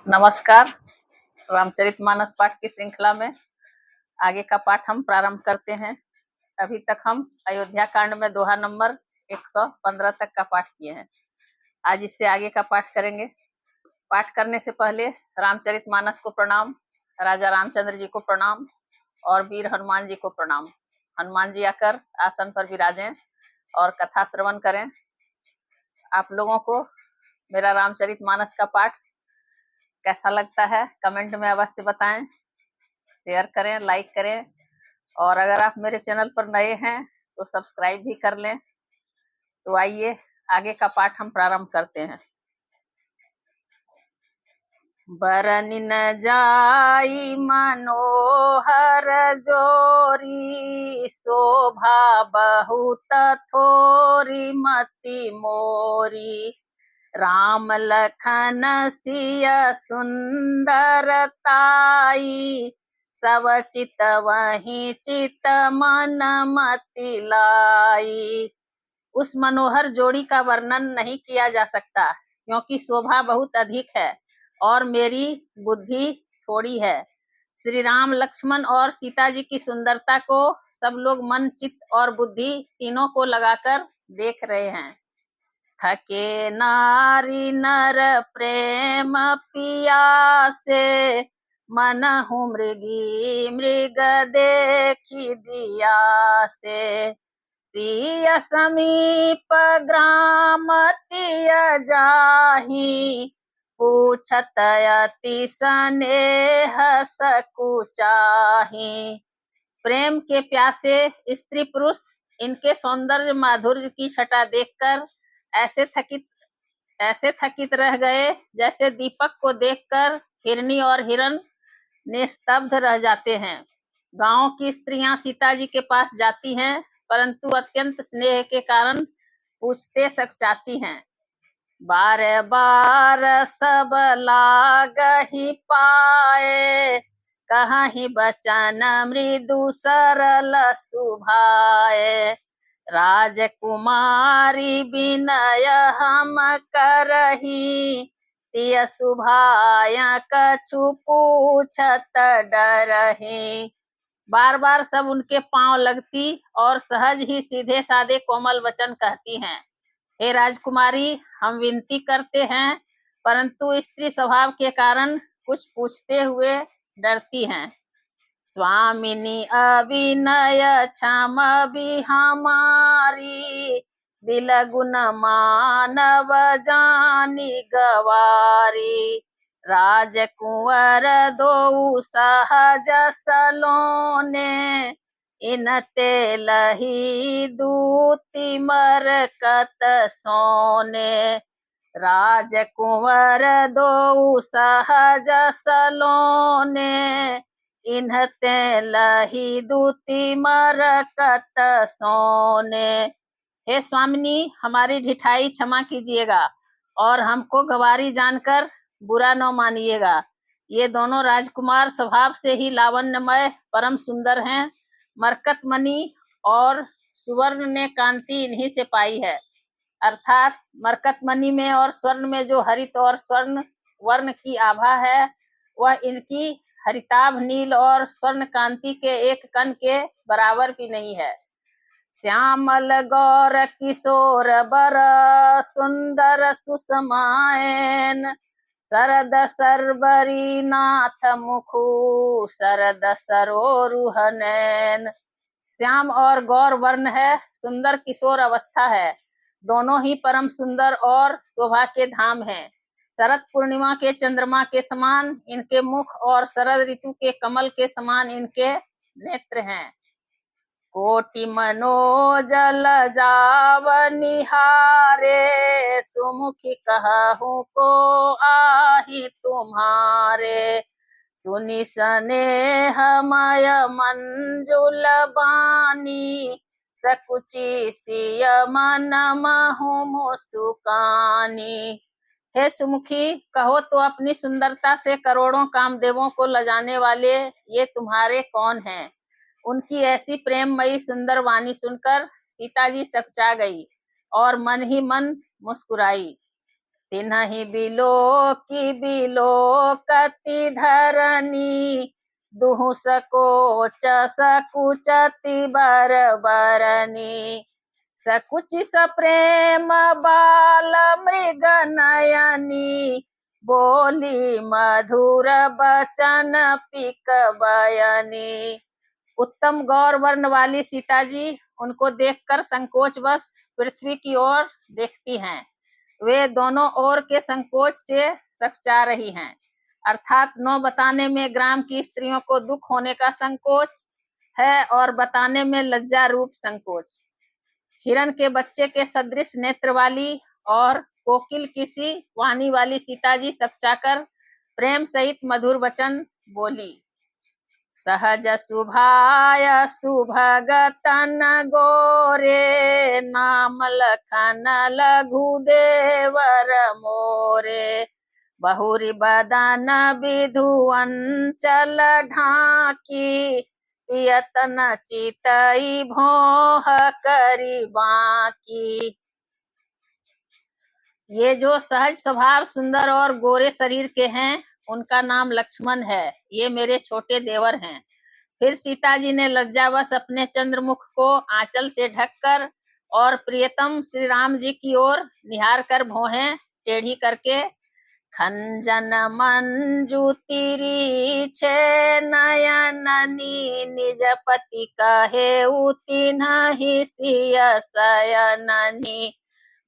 नमस्कार। रामचरितमानस पाठ की श्रृंखला में आगे का पाठ हम प्रारंभ करते हैं। अभी तक हम अयोध्या कांड में दोहा नंबर 115 तक का पाठ किए हैं। आज इससे आगे का पाठ करेंगे। पाठ करने से पहले रामचरितमानस को प्रणाम, राजा रामचंद्र जी को प्रणाम और वीर हनुमान जी को प्रणाम। हनुमान जी आकर आसन पर विराजें और कथा श्रवण करें। आप लोगों को मेरा रामचरितमानस का पाठ कैसा लगता है कमेंट में अवश्य बताएं, शेयर करें, लाइक करें और अगर आप मेरे चैनल पर नए हैं तो सब्सक्राइब भी कर लें। तो आइए आगे का पाठ हम प्रारंभ करते हैं। बरनि न जाई मनोहर जोरी, शोभा बहुत थोरी मति मोरी। राम लखन सिय सुंदरताई, सब चित वही चित मन मति लाई। उस मनोहर जोड़ी का वर्णन नहीं किया जा सकता, क्योंकि शोभा बहुत अधिक है और मेरी बुद्धि थोड़ी है। श्री राम, लक्ष्मण और सीता जी की सुंदरता को सब लोग मन, चित्त और बुद्धि तीनों को लगाकर देख रहे हैं। थके नारी नर प्रेम पियासे, मनहु मृगी मृग देखी दिया से। सिय समीप ग्राम तिय जाहि, पूछत अति स्नेह सकुचाहि। प्रेम के प्यासे स्त्री पुरुष इनके सौंदर्य माधुर्य की छटा देखकर ऐसे थकित रह गए जैसे दीपक को देखकर हिरनी और हिरन निस्तब्ध रह जाते हैं। गांव की स्त्रियां सीता जी के पास जाती हैं, परंतु अत्यंत स्नेह के कारण पूछते सकचाती हैं। बार बार सब लागहि पाए, कहीं बचन मृदु सरल सुभाए। राजकुमारी विनय हम करही, तिय सुभाय कछु पूछत डरही। बार बार सब उनके पांव लगती और सहज ही सीधे साधे कोमल वचन कहती हैं। हे राजकुमारी, हम विनती करते हैं, परंतु स्त्री स्वभाव के कारण कुछ पूछते हुए डरती हैं। स्वामिनी अविनय क्षम भी हमारी, बिलगुन मानव जानी गवारी। राजकुंवर दो सहज सलोने, इनते लही दूती मरकत सोने। राजकुंवर दो सहज सलोने, इन्हते लही दूती मरकत सोने। हे स्वामिनी, हमारी ढिठाई क्षमा कीजिएगा और हमको गवारी जानकर बुरा न मानिएगा। ये दोनों राजकुमार स्वभाव से ही लावण्यमय परम सुंदर हैं। मरकत मणि और सुवर्ण ने कांति इन्हीं से पाई है। अर्थात मरकत मणि में और स्वर्ण में जो हरित और स्वर्ण वर्ण की आभा है, वह इनकी हरिताभ नील और स्वर्ण कांति के एक कण के बराबर भी नहीं है। श्यामल गौर किशोर बर, सुंदर सुषमायन। शरद सरबरी नाथ मुखु, शरद सरोरुह नैन। श्याम और गौर वर्ण है, सुंदर किशोर अवस्था है। दोनों ही परम सुंदर और शोभा के धाम हैं। शरद पूर्णिमा के चंद्रमा के समान इनके मुख और शरद ऋतु के कमल के समान इनके नेत्र हैं। कोटि मनोजल जाव निहारे, सुमुखी कहूँ को आहि तुम्हारे। सुनि स्नेहमय मंजुल बानी, सकुचि सिय मन महु मुस्कानी। हे सुमुखी, कहो तो अपनी सुंदरता से करोड़ों कामदेवों को लजाने वाले ये तुम्हारे कौन हैं। उनकी ऐसी प्रेममयी सुंदर वाणी सुनकर सीता जी सकचा गई और मन ही मन मुस्कुराई। तिन्हि बिलोकति धरनी, दुहु सकोच सकुचति बरबरनी। सकुचि सप्रेम बाल मृग नयनी, बोली मधुर बचन पिक बयनी। उत्तम गौर वर्ण वाली सीता जी उनको देखकर संकोचवश पृथ्वी की ओर देखती हैं। वे दोनों ओर के संकोच से सकचा रही हैं, अर्थात नौ बताने में ग्राम की स्त्रियों को दुख होने का संकोच है और बताने में लज्जा रूप संकोच। हिरण के बच्चे के सदृश नेत्र वाली और कोकिल किसी वाणी वाली सीता जी सकचाकर प्रेम सहित मधुर वचन बोली। सहज सुभाय सुभगतन गोरे, नाम लखन लघु देवर मोरे। बहुरी बदन विधु अंचल ढाकी, पियतन चितई भोह करी बाकी। ये जो सहज स्वभाव सुंदर और गोरे शरीर के हैं उनका नाम लक्ष्मण है, ये मेरे छोटे देवर हैं। फिर सीता जी ने लज्जावश अपने चंद्रमुख को आंचल से ढककर और प्रियतम श्री राम जी की ओर निहार कर भौहें टेढ़ी करके, खंजन मंजू तिरी छे नयननी, निज पति कहे तिन्हि सिय शयननी।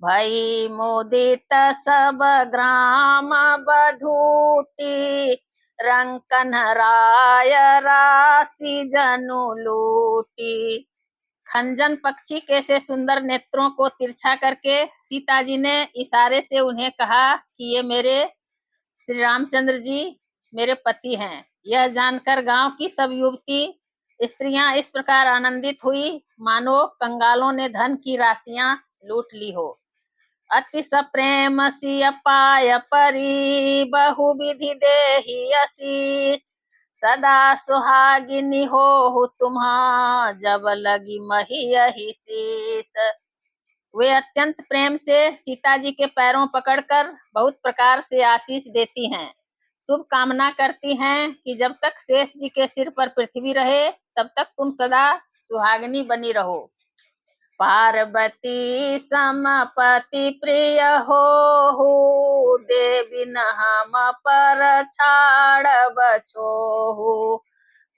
भई मुदित सब ग्राम बधूटी, रंकन राय राशि जनु लूटी। खंजन पक्षी कैसे सुंदर नेत्रों को तिरछा करके सीता जी ने इशारे से उन्हें कहा कि ये मेरे श्री रामचंद्र जी मेरे पति हैं। यह जानकर गांव की सब युवती स्त्रियां इस प्रकार आनंदित हुई मानो कंगालों ने धन की राशियां लूट ली हो। अति सप्रेम सिय पाय परी, बहु विधि देहि आशीष। सदा सुहागिनी हो तुम्हा, जब लगी मही यही शीस। वे अत्यंत प्रेम से सीता जी के पैरों पकड़कर बहुत प्रकार से आशीष देती हैं, शुभ कामना करती हैं कि जब तक शेष जी के सिर पर पृथ्वी रहे तब तक तुम सदा सुहागिनी बनी रहो। पार्वती समपति प्रिय हो, देवी न हम पर छाड़ब छोहु।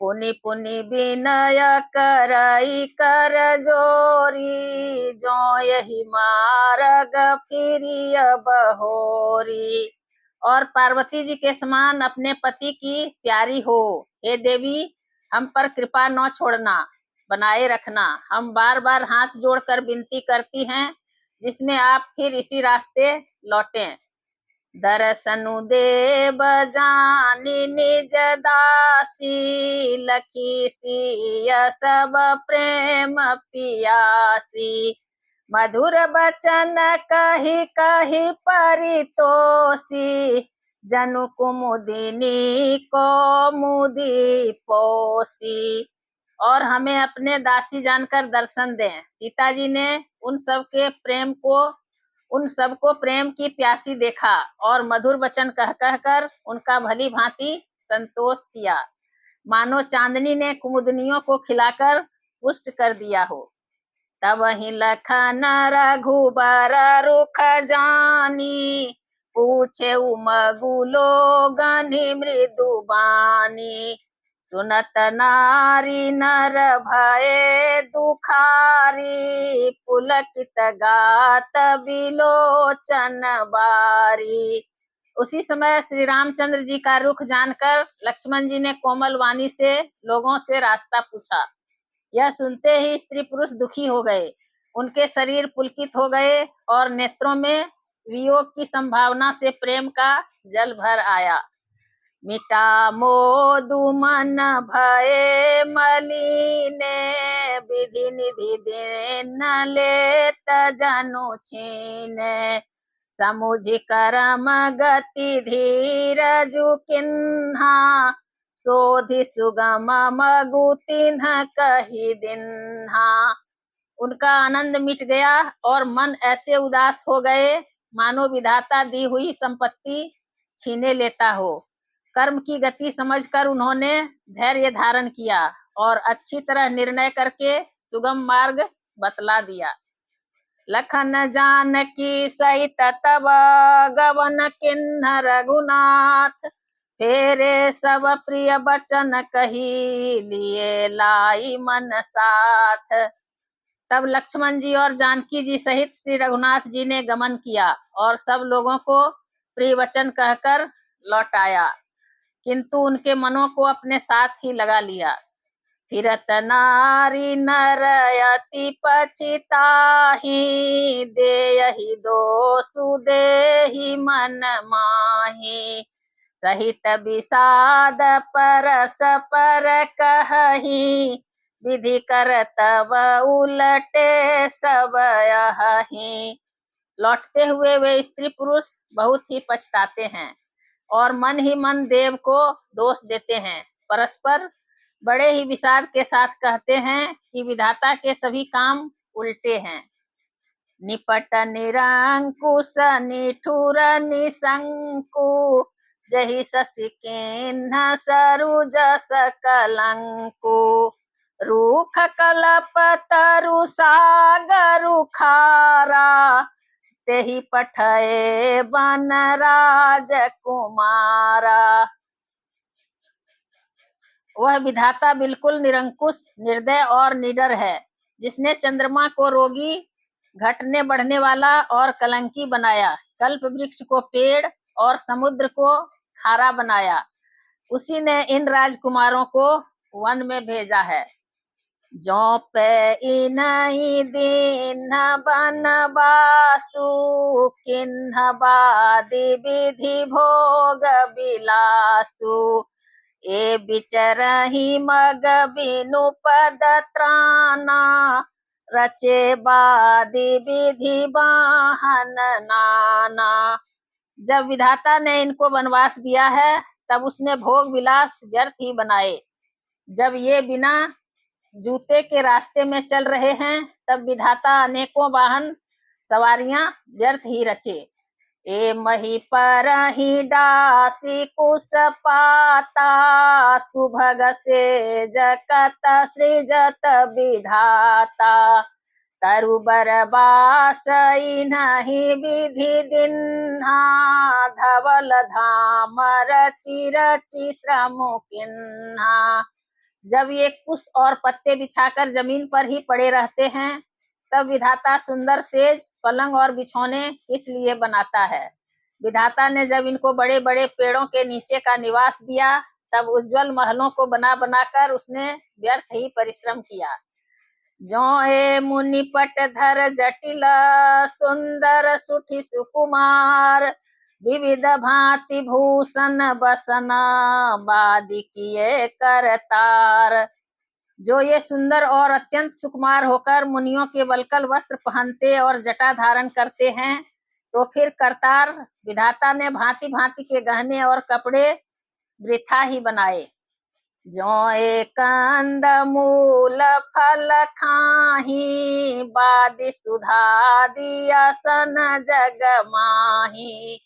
पुनि पुनि विनय करई कर जोरी, जो यही मार्ग फिरिय बहोरी। और पार्वती जी के समान अपने पति की प्यारी हो। हे देवी, हम पर कृपा न छोड़ना, बनाए रखना। हम बार बार हाथ जोड़कर विनती करती हैं जिसमें आप फिर इसी रास्ते लौटें। दर्शनु देव जानी निज दासी, लखी सिय सब प्रेम पियासी। मधुर बचन कही कही परितोषी, जनु कुमुदिनी को मुदी पोसी। और हमें अपने दासी जानकर दर्शन दें। सीता जी ने उन सबको प्रेम की प्यासी देखा और मधुर वचन कह कहकर उनका भली भांति संतोष किया, मानो चांदनी ने कुमुदनियों को खिलाकर पुष्ट कर दिया हो। तब ही लखन रघुबर रुख जानी, पूछे उमगुलो गनि मृदु बानी। सुनत नारी नर भये दुखारी, पुलकित गात बिलोचन बारी। उसी समय श्री रामचंद्र जी का रुख जानकर लक्ष्मण जी ने कोमल वाणी से लोगों से रास्ता पूछा। यह सुनते ही स्त्री पुरुष दुखी हो गए, उनके शरीर पुलकित हो गए और नेत्रों में वियोग की संभावना से प्रेम का जल भर आया। मिटा मोदु मन भये मलिने, विधि निधि दिन लेत जनु छीने। समुझि करम गति धीरजु किन्हा, सोधि सुगम मगु तिन्ह कही दिन्हा। उनका आनंद मिट गया और मन ऐसे उदास हो गए मानो विधाता दी हुई संपत्ति छीने लेता हो। कर्म की गति समझकर उन्होंने धैर्य धारण किया और अच्छी तरह निर्णय करके सुगम मार्ग बतला दिया। लखन जानकी सहित तब गवन किन्ह रघुनाथ, फेरे सब प्रिय बचन कही लिए लाई मन साथ। तब लक्ष्मण जी और जानकी जी सहित श्री रघुनाथ जी ने गमन किया और सब लोगों को प्रिय वचन कहकर लौट आया, किंतु उनके मनों को अपने साथ ही लगा लिया। फिरत नारी नर अति पछिताहि, देहि दोषु देहि मन माहि, सहित विषाद परस पर कहि, विधि कर तब उलटे सब यहि। लौटते हुए वे स्त्री पुरुष बहुत ही पछताते हैं और मन ही मन देव को दोष देते हैं। परस्पर बड़े ही विषाद के साथ कहते हैं कि विधाता के सभी काम उल्टे हैं। निपट निरंकुश निठुर निशंकु, जहि शशि किन्ह सरुज सकलंकु, रूख कलप तरु सागरु खारा, तेहि पठये बन राज कुमारा। वह विधाता बिल्कुल निरंकुश, निर्दय और निडर है, जिसने चंद्रमा को रोगी, घटने बढ़ने वाला और कलंकी बनाया, कल्प वृक्ष को पेड़ और समुद्र को खारा बनाया। उसी ने इन राजकुमारों को वन में भेजा है। जो पे इनहि दीन बनवासु, किन्ह बादि विधि भोग बिलासु, ए बिचरहि मग बिनु पद त्राना, रचे बादि विधि वाहन नाना। जब विधाता ने इनको वनवास दिया है तब उसने भोग विलास व्यर्थ ही बनाए। जब ये बिना जूते के रास्ते में चल रहे हैं तब विधाता अनेकों वाहन सवारियां व्यर्थ ही रचे। ए मही पर ही डासी कुश पाता, सुभग से जगत सृजत विधाता, तरु बरबास नहीं विधि दिन्हा, धवल धाम रचि रचि श्रम किन्हा। जब ये कुश और पत्ते बिछाकर जमीन पर ही पड़े रहते हैं तब विधाता सुंदर सेज, पलंग और बिछौने किस लिए बनाता है। विधाता ने जब इनको बड़े बड़े पेड़ों के नीचे का निवास दिया तब उज्जवल महलों को बना बनाकर उसने व्यर्थ ही परिश्रम किया। जो ए मुनि पट धर जटिल, सुंदर सुठी सुकुमार, विविध भांति भूषण बसना, बादी किए करतार। जो ये सुंदर और अत्यंत सुकुमार होकर मुनियों के वल्कल वस्त्र पहनते और जटा धारण करते हैं, तो फिर करतार विधाता ने भांति भांति के गहने और कपड़े वृथा ही बनाए। जो एक कंद मूल फल खाही, बादी सुधा दिया सन जग माही,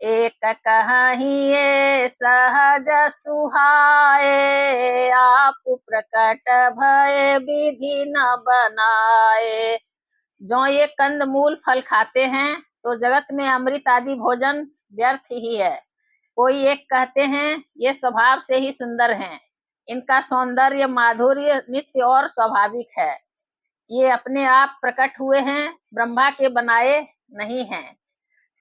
एक कहीं ये सहज सुहाए, आप प्रकट भय विधि न बनाए। जो ये कंद मूल फल खाते हैं तो जगत में अमृत आदि भोजन व्यर्थ ही है। कोई एक कहते हैं ये स्वभाव से ही सुंदर हैं, इनका सौंदर्य माधुर्य नित्य और स्वाभाविक है, ये अपने आप प्रकट हुए हैं, ब्रह्मा के बनाए नहीं हैं।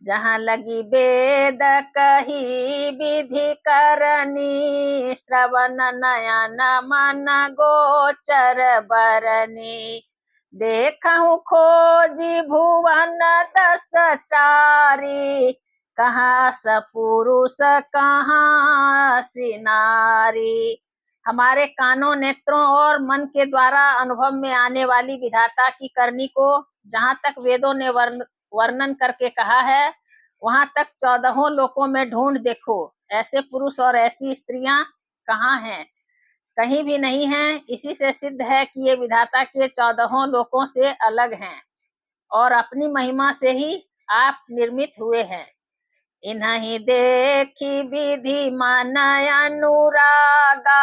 जहाँ लगी वेद कही विधि करनी, श्रवण नयन मन गोचर बरनी, देखहु खोजी भुवन दस चारी, कहाँ सपुरुष कहाँ सिनारी। हमारे कानों, नेत्रों और मन के द्वारा अनुभव में आने वाली विधाता की करनी को जहाँ तक वेदों ने वर्णन करके कहा है, वहां तक 14 लोकों में ढूंढ देखो, ऐसे पुरुष और ऐसी स्त्रियां कहाँ हैं? कहीं भी नहीं हैं। इसी से सिद्ध है कि ये विधाता के 14 लोकों से अलग हैं और अपनी महिमा से ही आप निर्मित हुए हैं। इन्हीं देखी विधि मन अनुरागा,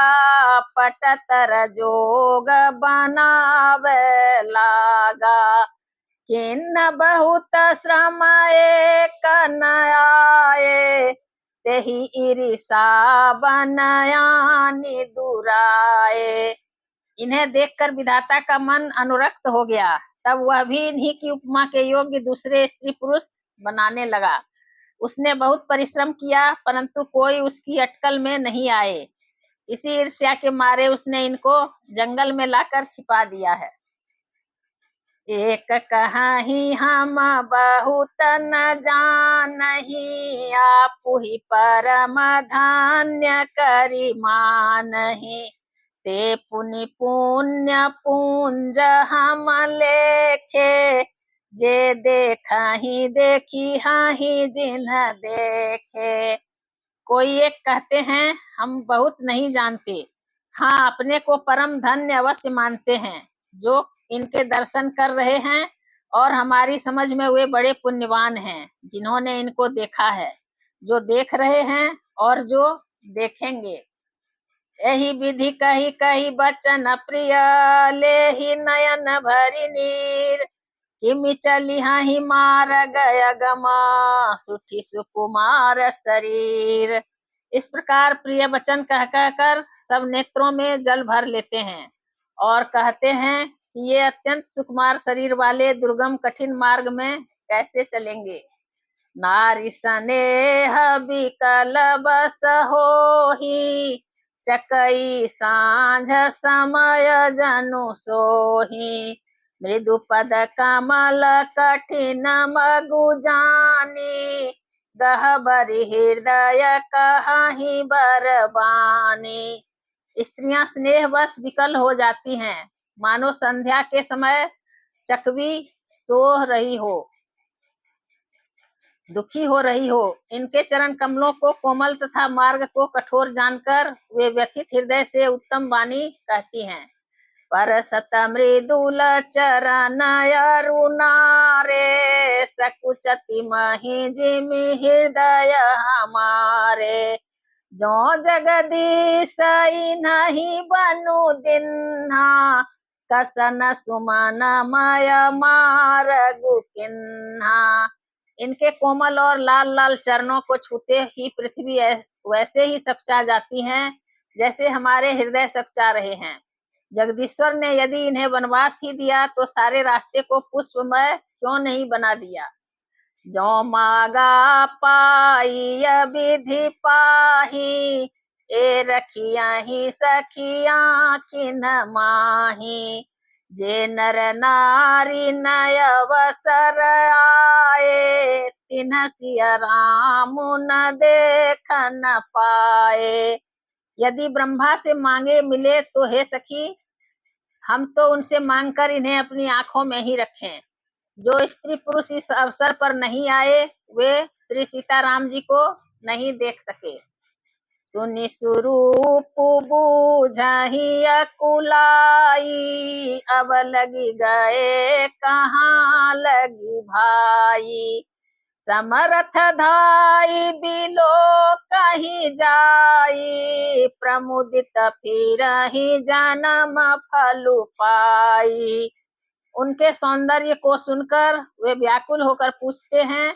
पटतर जोग बनावे लागा। किन्न बहुत श्रम एक न आए, तेहि ईरिषा बनयानि दुराए। इन्हें देखकर विधाता का मन अनुरक्त हो गया, तब वह भी इन्हीं की उपमा के योग्य दूसरे स्त्री पुरुष बनाने लगा। उसने बहुत परिश्रम किया, परंतु कोई उसकी अटकल में नहीं आए। इसी ईर्ष्या के मारे उसने इनको जंगल में लाकर छिपा दिया है। एक कहाही हम बहुत न जानही, आपु ही परम धान्य करी मानही। ते पुनि पुण्य पुंज हम लेखे, जे देखही देखी हाही जिन्ह देखे। कोई एक कहते हैं हम बहुत नहीं जानते, हाँ अपने को परम धन्य अवश्य मानते हैं। जो इनके दर्शन कर रहे हैं और हमारी समझ में वे बड़े पुण्यवान हैं जिन्होंने इनको देखा है, जो देख रहे हैं और जो देखेंगे। यही विधि कही कही बचन प्रिय, ले ही नयन भरी नीर। किमि चली ही मार गय गमा, सुठी सुकुमार शरीर। इस प्रकार प्रिय वचन कह कहकर सब नेत्रों में जल भर लेते हैं और कहते हैं कि ये अत्यंत सुकुमार शरीर वाले दुर्गम कठिन मार्ग में कैसे चलेंगे। नारी स्नेह विकल बस होही, चकई सांझ समय जनु सोही। मृदु पद कमल कठिन मगु जानी, गहबरी हृदय कहाही बरबानी। स्त्रियां स्नेहवश विकल हो जाती हैं, मानो संध्या के समय चकवी सो रही हो, दुखी हो रही हो। इनके चरण कमलों को कोमल तथा मार्ग को कठोर जानकर वे व्यथित हृदय से उत्तम वाणी कहती हैं। पर सत मृदुल चरण अरुणारे, सकुचति मही जिमि हृदय हमारे। जो जगदीश नहीं बनु दिन्हा, कसन सुमन मय मारगु किन्हा। इनके कोमल और लाल लाल चरणों को छूते ही पृथ्वी वैसे ही सकचा जाती हैं जैसे हमारे हृदय सकचा रहे हैं। जगदीश्वर ने यदि इन्हें वनवास ही दिया तो सारे रास्ते को पुष्पमय क्यों नहीं बना दिया। जो मागा पाई विधि पाही, ए रखिया ही सखिया किन माही। जे नर नारी नय अवसर आए, तिन्ह सिया राम न देख न पाए। यदि ब्रह्मा से मांगे मिले तो हे सखी, हम तो उनसे मांगकर इन्हें अपनी आंखों में ही रखें। जो स्त्री पुरुष इस अवसर पर नहीं आए वे श्री सीताराम जी को नहीं देख सके। सुनि स्वरूप बूझहि अकुलाई, अब लगी गए कहाँ लगी भाई। समरथ धाई बिलो कहीं जाई, प्रमुदित फिरहि जन्म फलु पाई। उनके सौंदर्य को सुनकर वे व्याकुल होकर पूछते हैं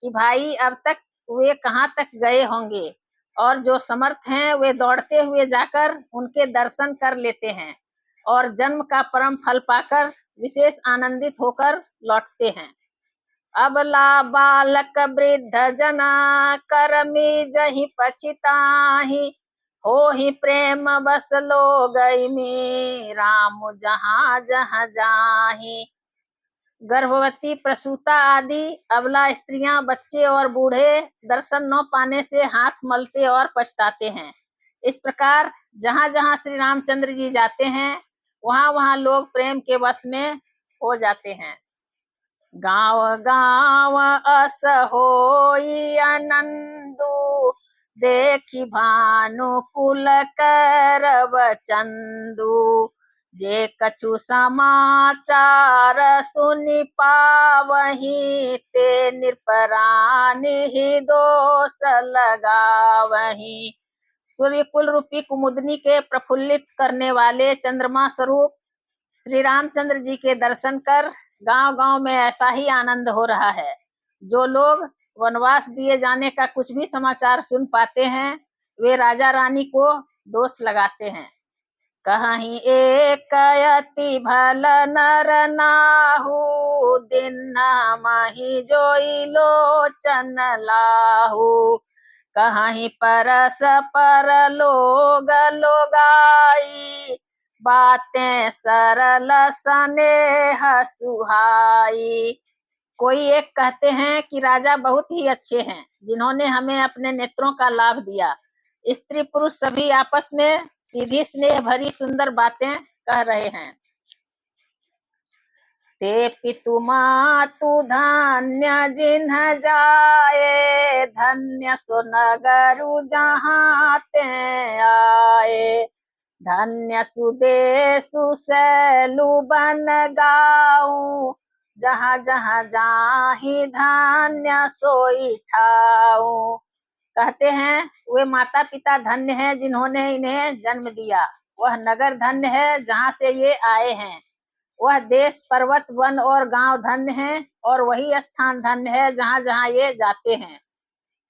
कि भाई अब तक वे कहाँ तक गए होंगे, और जो समर्थ हैं वे दौड़ते हुए जाकर उनके दर्शन कर लेते हैं और जन्म का परम फल पाकर विशेष आनंदित होकर लौटते हैं। अबला बालक वृद्ध जना, करमी जहि पछिताहि। हो ही प्रेम बस लो गई में, राम जहाँ जहाँ जाहि। गर्भवती, प्रसूता आदि अबला स्त्रियां, बच्चे और बूढ़े दर्शन न पाने से हाथ मलते और पछताते हैं। इस प्रकार जहाँ जहाँ श्री रामचंद्र जी जाते हैं वहाँ वहाँ लोग प्रेम के वश में हो जाते हैं। गाँव गाँव अस होई आनंदु, देखी भानु कुल करव चंदु। जे कछु समाचार सुनि पावहीं, ते निरपरानि ही दोष लगावहीं। सूर्य कुल रूपी कुमुदनी के प्रफुल्लित करने वाले चंद्रमा स्वरूप श्री रामचंद्र जी के दर्शन कर गांव-गांव में ऐसा ही आनंद हो रहा है। जो लोग वनवास दिए जाने का कुछ भी समाचार सुन पाते हैं, वे राजा रानी को दोष लगाते हैं। कहीं एक अति भल नर नाहु, दिन माही जोई लोचन लाहु। कहीं परस पर लोग लोगाई, बातें सरल स्नेह सुहाई। कोई एक कहते हैं कि राजा बहुत ही अच्छे हैं, जिन्होंने हमें अपने नेत्रों का लाभ दिया। स्त्री पुरुष सभी आपस में सीधी स्नेह भरी सुंदर बातें कह रहे हैं। ते पितु मातु धन्य जिन्ह जाए, धन्य सो नगरु जहाँ ते आए। धन्य सुदेशु सैलु बन गाऊं, जहाँ जहाँ जाहि धन्य सोई ठाऊं। कहते हैं वे माता पिता धन्य हैं जिन्होंने इन्हें जन्म दिया। वह नगर धन्य है जहाँ से ये आए हैं। वह देश पर्वत वन और गांव धन्य हैं, और वही स्थान धन्य है जहाँ जहाँ ये जाते हैं।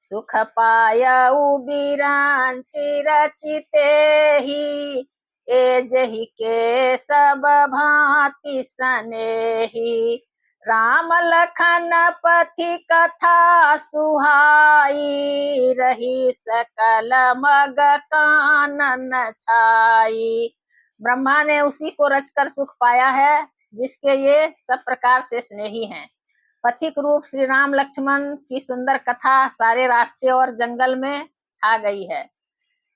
सुख पायउ बिरांचि रचिते ही, एजहि के सब भांति सनेही। राम लखन पथि कथा सुहाई, रही सकल मग कानन छाई। ब्रह्मा ने उसी को रचकर सुख पाया है जिसके ये सब प्रकार से स्नेही हैं। पथिक रूप श्री राम लक्ष्मण की सुंदर कथा सारे रास्ते और जंगल में छा गई है।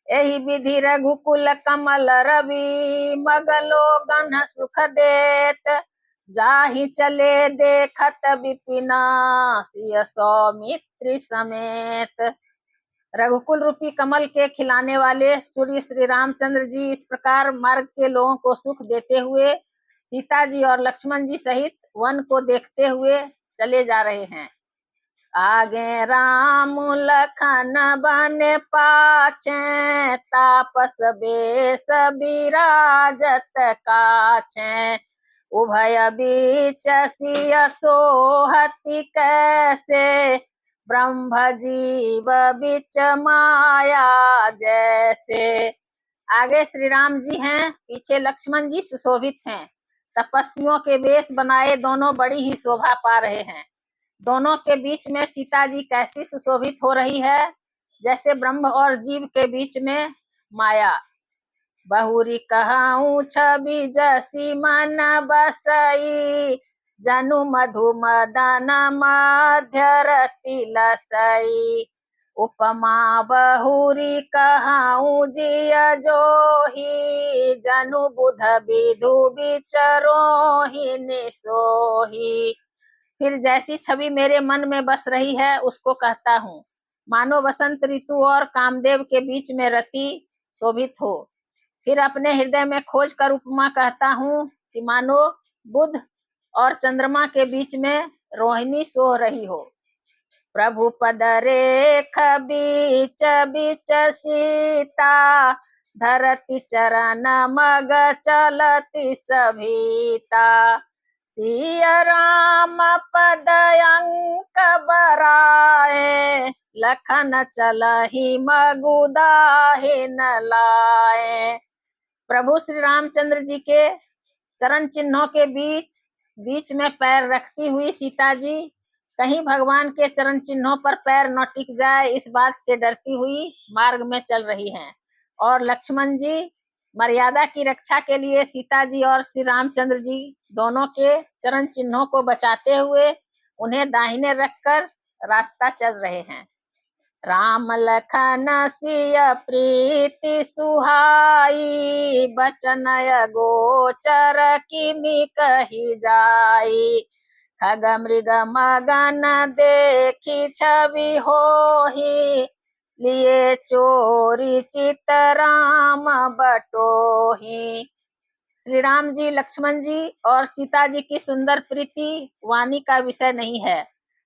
यही विधि रघुकुल कमल रवि, मगलो गण सुख देत, जाहि चले देखत विपिना, सिय सौमित्र समेत। रघुकुल रूपी कमल के खिलाने वाले सूर्य श्री रामचंद्र जी इस प्रकार मार्ग के लोगों को सुख देते हुए सीता जी और लक्ष्मण जी सहित वन को देखते हुए चले जा रहे हैं। आगे राम लखन बन पाछे, तापस बेस बिराजत काछे। उभय बीच सिय सोहति कैसे, ब्रह्म जीव बिच माया जैसे। आगे श्री राम जी हैं, पीछे लक्ष्मण जी सुशोभित हैं। तपस्वियों के वेश बनाए दोनों बड़ी ही शोभा पा रहे हैं। दोनों के बीच में सीता जी कैसी सुशोभित हो रही है, जैसे ब्रह्म और जीव के बीच में माया। बहुरी कहूँ छवि जसी मन बसई, जनु मधु मदन मध्य रति लसई। उपमा बहुरी कहूँ जिय जोही, जनु बुध विधु विचरोहि निसोही। फिर जैसी छवि मेरे मन में बस रही है उसको कहता हूँ, मानो बसंत ऋतु और कामदेव के बीच में रति शोभित हो। फिर अपने हृदय में खोज कर उपमा कहता हूँ कि मानो बुध और चंद्रमा के बीच में रोहिणी सो रही हो। प्रभु पद रेख बीच बीच सीता, धरती चरण मग चलती सभीता। सिय राम पद अंक बराए, लखन चलहि मगुदाहि न लाए। प्रभु श्री रामचंद्र जी के चरण चिन्हों के बीच में पैर रखती हुई सीता जी कहीं भगवान के चरण चिन्हों पर पैर न टिक जाए इस बात से डरती हुई मार्ग में चल रही हैं। और लक्ष्मण जी मर्यादा की रक्षा के लिए सीता जी और श्री रामचंद्र जी दोनों के चरण चिन्हों को बचाते हुए उन्हें दाहिने रखकर रास्ता चल रहे हैं। राम लखन सिय प्रीति सुहाई, बचन गोचर किमि कही जाई। खग मृग मगन देखी छवि होही, लिए चोरी चित राम बटोही। श्री राम जी, लक्ष्मण जी और सीता जी की सुंदर प्रीति वाणी का विषय नहीं है,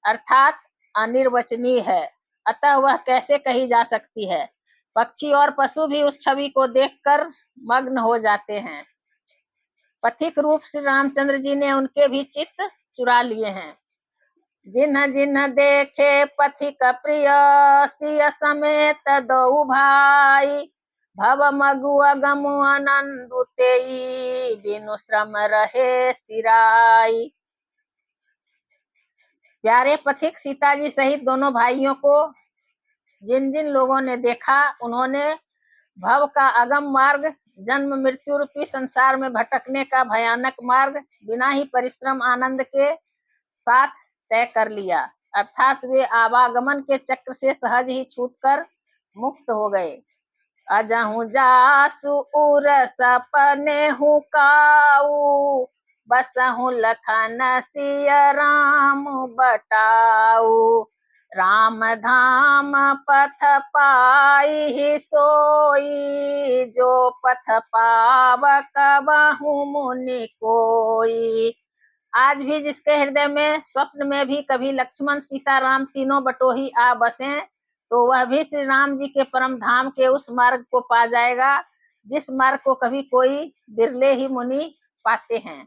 अर्थात अनिर्वचनीय है, अतः वह कैसे कही जा सकती है। पक्षी और पशु भी उस छवि को देखकर मग्न हो जाते हैं। पथिक रूप श्री रामचंद्र जी ने उनके भी चित्त चुरा लिए हैं। जिन्ह जिन्ह देखे पथिक प्रिय, सिय समेत दो भाई, भव मगु अगम आनंद तेई, बिनु श्रम रहे सिराई। प्यारे पथिक सीता जी सहित दोनों भाइयों को जिन जिन लोगों ने देखा, उन्होंने भव का अगम मार्ग, जन्म मृत्यु रूपी संसार में भटकने का भयानक मार्ग बिना ही परिश्रम आनंद के साथ तय कर लिया, अर्थात वे आवागमन के चक्र से सहज ही छूटकर मुक्त हो गए। अजहु जासु उर सपने हूँ काऊ, बसहु लखन सिय राम बटाऊ, राम धाम पथ पाई ही सोई, जो पथ पावक बहु मुनि कोई। आज भी जिसके हृदय में स्वप्न में भी कभी लक्ष्मण सीता राम तीनों बटोही आ बसे, तो वह भी श्री राम जी के परम धाम के उस मार्ग को पा जाएगा जिस मार्ग को कभी कोई बिरले ही मुनि पाते हैं।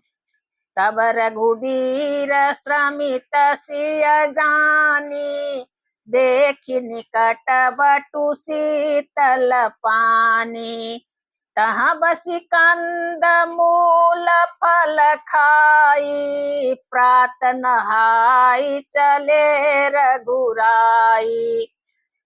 तब रघुबीर श्रमित सिय जानी, देखि निकट बटु शीतल पानी, तहाँ बसी कंद मूल फल खाई, प्रात नहाई चले रघुराई।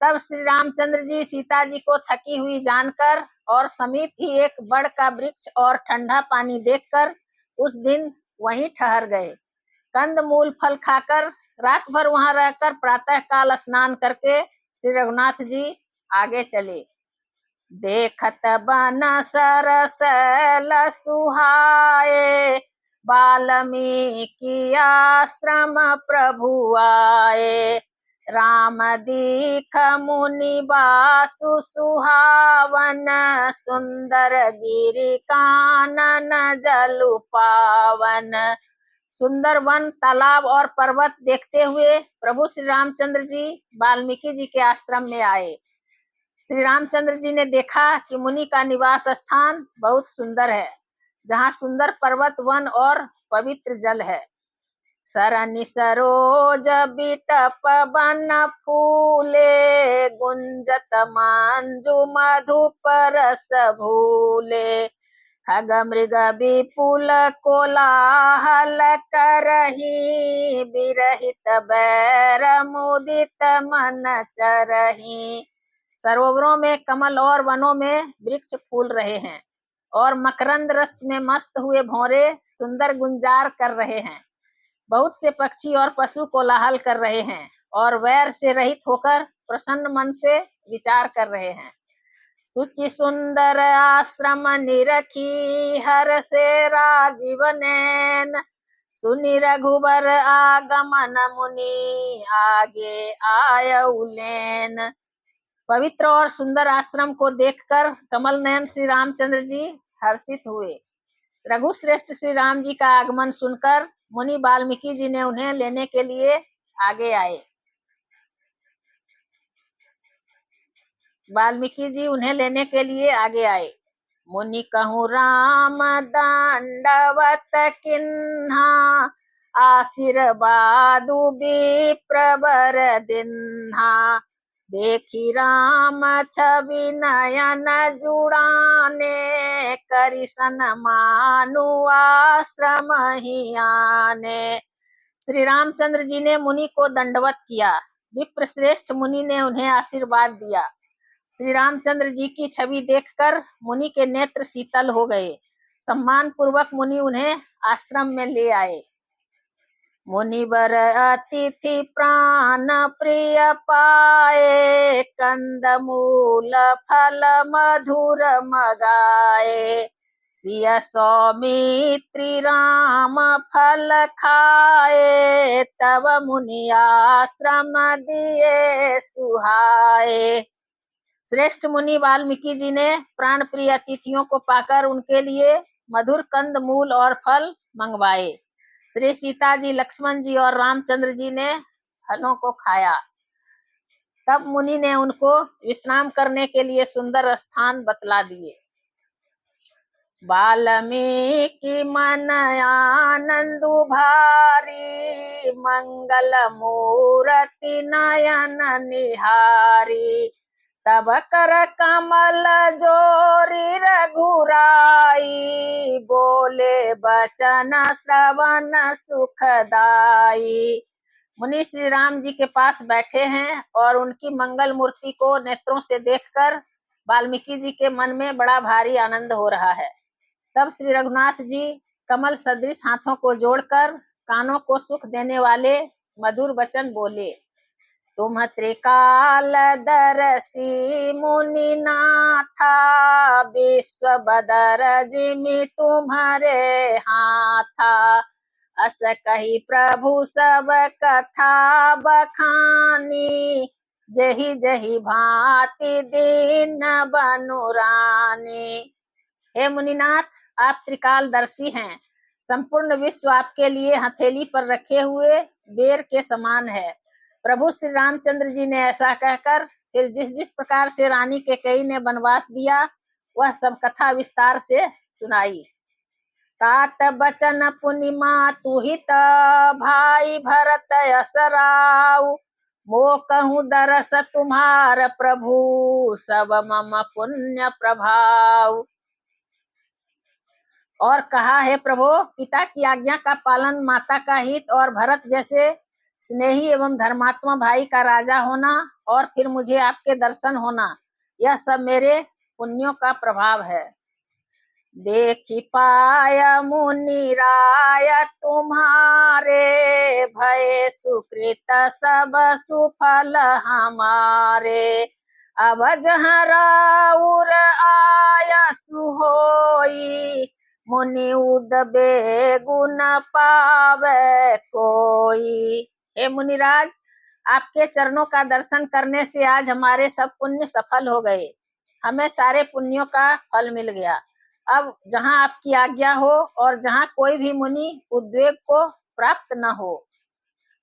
तब श्री रामचंद्र जी सीता जी को थकी हुई जानकर और समीप ही एक बड़ का वृक्ष और ठंडा पानी देखकर उस दिन वहीं ठहर गए। कंद मूल फल खाकर रात भर वहां रहकर प्रातः काल स्नान करके श्री रघुनाथ जी आगे चले। देखत बन सरसल सुहाए, वाल्मीकि आश्रम प्रभु आए, राम दीख मुनि बासु सुहावन, सुंदर गिरि कानन जलु पावन। सुंदर वन, तालाब और पर्वत देखते हुए प्रभु श्री रामचंद्र जी वाल्मीकि जी के आश्रम में आए। श्री रामचंद्र जी ने देखा कि मुनि का निवास स्थान बहुत सुंदर है, जहाँ सुंदर पर्वत, वन और पवित्र जल है। सरनि सरोज बिटप बन फूले, गुंजत मंजु मधुप रस भूले, खग मृग विपुल कोलाहल करही, विरहित बैर मुदित मन चरही। सरोवरों में कमल और वनों में वृक्ष फूल रहे हैं और मकरंद रस में मस्त हुए भौरे सुंदर गुंजार कर रहे हैं। बहुत से पक्षी और पशु कोलाहल कर रहे हैं और वैर से रहित होकर प्रसन्न मन से विचार कर रहे हैं। सुचि सुंदर आश्रम निरखी, हर से राजीव नैन, सुनि रघुबर आगमन मुनि, आगे आयउ लेन। पवित्र और सुंदर आश्रम को देखकर कमल नयन श्री रामचंद्र जी हर्षित हुए। रघुश्रेष्ठ श्री राम जी का आगमन सुनकर मुनि वाल्मीकि जी ने उन्हें लेने के लिए आगे आए। वाल्मीकि जी उन्हें लेने के लिए आगे आए। मुनि कहूँ राम दंडवत किन्हा, आशीर्वादु विप्रवर दिन्हा, देखी राम छवि नयन जुड़ाने, करिसन मानु आश्रम ही आने। श्री रामचंद्र जी ने मुनि को दंडवत किया। विप्र श्रेष्ठ मुनि ने उन्हें आशीर्वाद दिया। श्री रामचंद्र जी की छवि देखकर मुनि के नेत्र शीतल हो गए। सम्मान पूर्वक मुनि उन्हें आश्रम में ले आए। मुनिवर अतिथि प्राण प्रिय पाए, कंद मूल फल मधुर मगाए, सिय सौमित्री राम फल खाए, तब मुनि आश्रम दिए सुहाए। श्रेष्ठ मुनि वाल्मीकि जी ने प्राण प्रिय अतिथियों को पाकर उनके लिए मधुर कंद मूल और फल मंगवाए। श्री सीता जी, लक्ष्मण जी और रामचंद्र जी ने फलों को खाया। तब मुनि ने उनको विश्राम करने के लिए सुंदर स्थान बतला दिए। वाल्मीकि मन आनंदु भारी, मंगल मूर्ति नयन निहारी। तब कर कमल जोरी रघुराई, बोले बचन श्रवण सुखदाई। मुनि श्री राम जी के पास बैठे हैं और उनकी मंगल मूर्ति को नेत्रों से देखकर वाल्मीकि जी के मन में बड़ा भारी आनंद हो रहा है। तब श्री रघुनाथ जी कमल सदृश हाथों को जोड़कर कानों को सुख देने वाले मधुर वचन बोले। तुम त्रिकाल दर्शी मुनि नाथा, विश्व बदर जिमि तुम्हारे हाथा। अस कही प्रभु सब कथा बखानी, जही जही भांति दीन बनुरानी। हे मुनिनाथ, आप त्रिकालदर्शी हैं। संपूर्ण विश्व आपके लिए हथेली पर रखे हुए बेर के समान है। प्रभु श्री रामचंद्र जी ने ऐसा कहकर फिर जिस जिस प्रकार से रानी कैकेयी ने वनवास दिया वह सब कथा विस्तार से सुनाई। तात बचन पुनिमा तुहित, भाई भरत यस राउ। मो कहूँ दरस तुम्हार प्रभु, सब मम पुण्य प्रभाव। और कहा, है प्रभु, पिता की आज्ञा का पालन, माता का हित और भरत जैसे स्नेही एवं धर्मात्मा भाई का राजा होना और फिर मुझे आपके दर्शन होना, यह सब मेरे पुण्यों का प्रभाव है। देखी पाय मुनि राय तुम्हारे, भय सुकृत सब सुफल हमारे। अब जहाँ राउर आया सुहोई, मुनि उदबे गुण पावे कोई। हे मुनिराज, आपके चरणों का दर्शन करने से आज हमारे सब पुण्य सफल हो गए, हमें सारे पुण्यों का फल मिल गया। अब जहाँ आपकी आज्ञा हो और जहाँ कोई भी मुनि उद्वेग को प्राप्त न हो।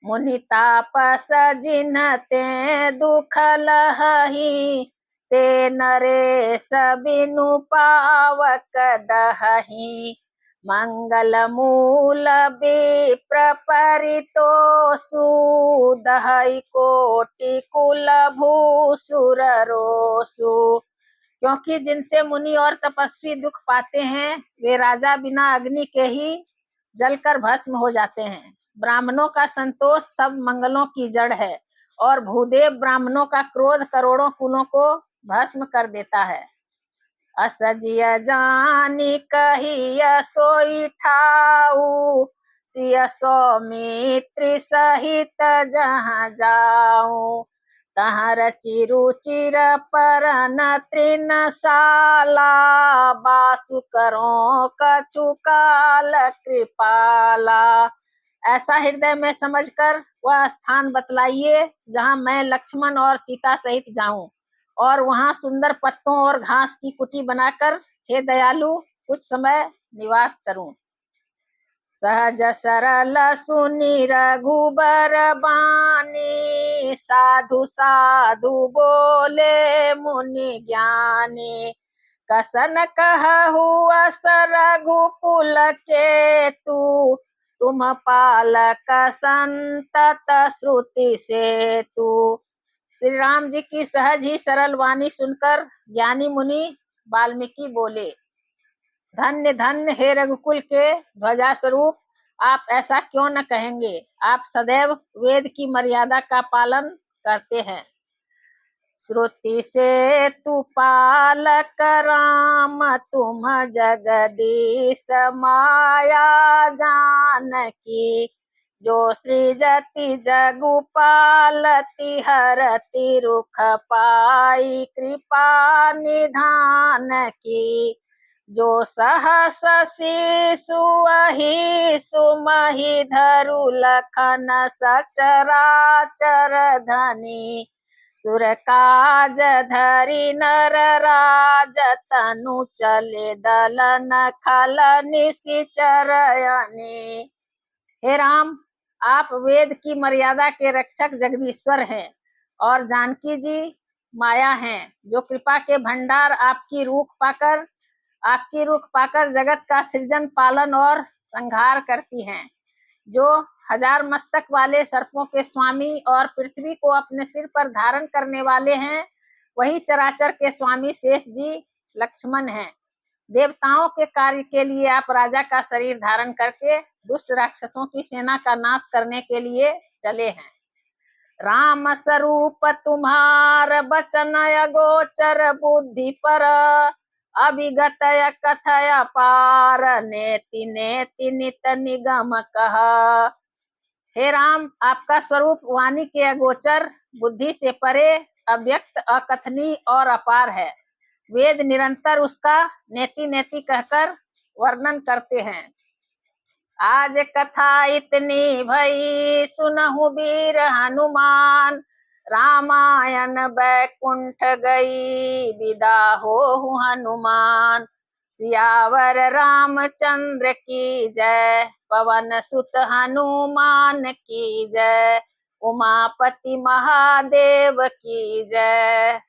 मुनि तापस जिन्हते दुख लहही, ते नरेश बिनु पावक दहही। मंगल मूल विप्र परितोषु, दहई कोटि कुल भूसुर रोसु। क्योंकि जिनसे मुनि और तपस्वी दुख पाते हैं वे राजा बिना अग्नि के ही जलकर भस्म हो जाते हैं। ब्राह्मणों का संतोष सब मंगलों की जड़ है और भूदेव ब्राह्मणों का क्रोध करोड़ों कुलों को भस्म कर देता है। असजिय जानी कहिय सोई ठाऊ, सिय सौमित्र सहित जहाँ जाऊं। तहाँ रचि रुचिर परन तृणशाला, बासु करो कछु काल कृपाला। ऐसा हृदय में समझकर वह स्थान बतलाइए जहाँ मैं लक्ष्मण और सीता सहित जाऊं और वहां सुंदर पत्तों और घास की कुटी बनाकर हे दयालु कुछ समय निवास करूं। सहज सरल सुनि रघुबर बानी, साधु साधु बोले मुनि ज्ञानी। कसन कहु अस रघुकुल के तू, तुम पालक संतत श्रुति से तू। श्री राम जी की सहज ही सरल वाणी सुनकर ज्ञानी मुनि वाल्मीकि बोले, धन्य धन्य हे रघुकुल के ध्वजा स्वरूप, आप ऐसा क्यों न कहेंगे। आप सदैव वेद की मर्यादा का पालन करते हैं। श्रुति से तू पालक राम, तुम जगदीश माया जानकी। जो सृजति जगु पालती, हरति रुख पाई कृपा निधान की। जो सहस शिशु वही सुमहि धरु, लखन सचराचर धनी। सुर काज धरि नर राज तनु चले दलन खल निशिचरयनि। हे राम, आप वेद की मर्यादा के रक्षक जगदीश्वर हैं और जानकी जी माया हैं, जो कृपा के भंडार आपकी रूख पाकर जगत का सृजन, पालन और संहार करती हैं, जो 1000 मस्तक वाले सर्पों के स्वामी और पृथ्वी को अपने सिर पर धारण करने वाले हैं, वही चराचर के स्वामी शेष जी लक्ष्मण हैं। देवताओं के कार्य के लिए आप राजा का शरीर धारण करके दुष्ट राक्षसों की सेना का नाश करने के लिए चले हैं। राम स्वरूप तुम्हार बचन अगोचर बुद्धि पर, अभिगत कथय पार नेति नेति नित निगम कह। हे राम, आपका स्वरूप वाणी के अगोचर, बुद्धि से परे, अव्यक्त, अकथनीय और अपार है। वेद निरंतर उसका नेति नेति कहकर वर्णन करते हैं। आज कथा इतनी भई सुनहु वीर हनुमान, रामायण बैकुंठ गई विदा होहु हनुमान। सियावर रामचंद्र की जय, पवन सुत हनुमान की जय, उमापति महादेव की जय।